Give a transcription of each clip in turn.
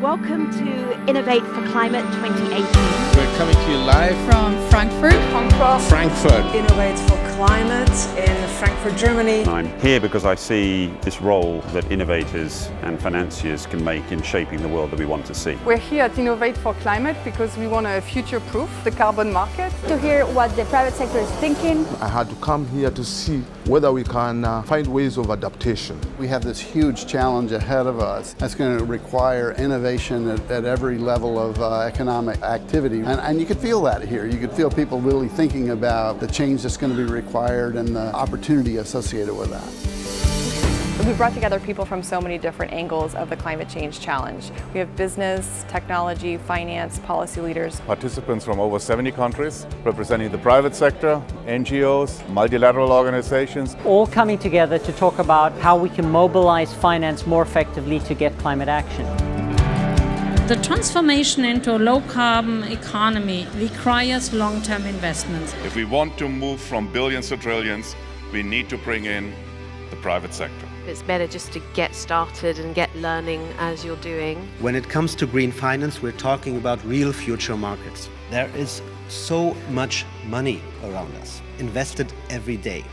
Welcome to Innovate for Climate 2018. We're coming to you live from Frankfurt. Innovate for Climate in Frankfurt, Germany. I'm here because I see this role that innovators and financiers can make in shaping the world that we want to see. We're here at Innovate for Climate because we want to future-proof the carbon market. To hear what the private sector is thinking. I had to come here to see whether we can find ways of adaptation. We have this huge challenge ahead of us that's going to require innovation at every level of economic activity. And you could feel that here. You could feel people really thinking about the change that's going to be required and the opportunity associated with that. We brought together people from so many different angles of the climate change challenge. We have business, technology, finance, policy leaders. Participants from over 70 countries, representing the private sector, NGOs, multilateral organizations. All coming together to talk about how we can mobilize finance more effectively to get climate action. The transformation into a low-carbon economy requires long-term investments. If we want to move from billions to trillions, we need to bring in the private sector. It's better just to get started and get learning as you're doing. When it comes to green finance, we're talking about real future markets. There is so much money around us, invested every day.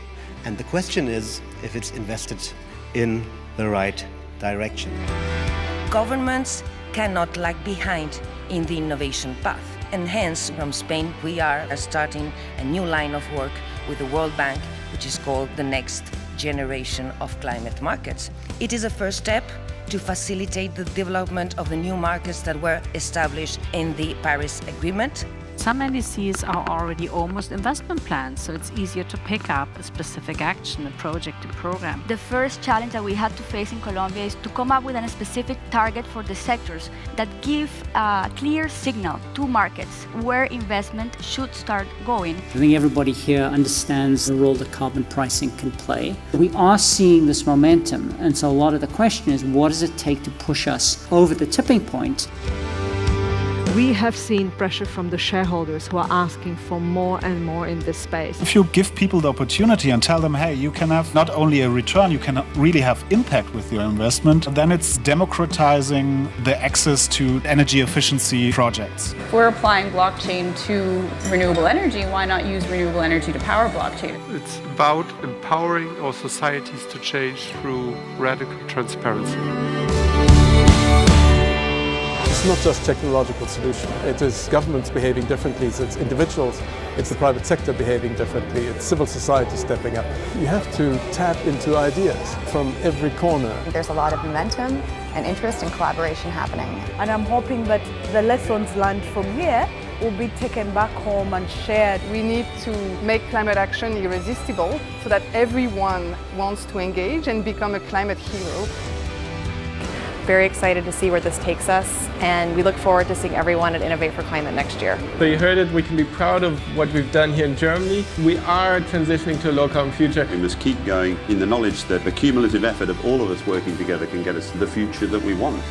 And the question is if it's invested in the right direction. Governments cannot lag behind in the innovation path. And hence, from Spain, we are starting a new line of work with the World Bank, which is called the Next Generation of Climate Markets. It is a first step to facilitate the development of the new markets that were established in the Paris Agreement. Some NDCs are already almost investment plans, so it's easier to pick up a specific action, a project, a program. The first challenge that we had to face in Colombia is to come up with a specific target for the sectors that give a clear signal to markets where investment should start going. I think everybody here understands the role that carbon pricing can play. We are seeing this momentum, and so a lot of the question is, what does it take to push us over the tipping point? We have seen pressure from the shareholders who are asking for more and more in this space. If you give people the opportunity and tell them, hey, you can have not only a return, you can really have impact with your investment, then it's democratizing the access to energy efficiency projects. If we're applying blockchain to renewable energy, why not use renewable energy to power blockchain? It's about empowering our societies to change through radical transparency. It's not just technological solution. It is governments behaving differently, it's individuals, it's the private sector behaving differently, it's civil society stepping up. You have to tap into ideas from every corner. There's a lot of momentum and interest and collaboration happening. And I'm hoping that the lessons learned from here will be taken back home and shared. We need to make climate action irresistible so that everyone wants to engage and become a climate hero. Very excited to see where this takes us, and we look forward to seeing everyone at Innovate for Climate next year. So you heard it, we can be proud of what we've done here in Germany. We are transitioning to a low-carbon future. We must keep going in the knowledge that the cumulative effort of all of us working together can get us to the future that we want.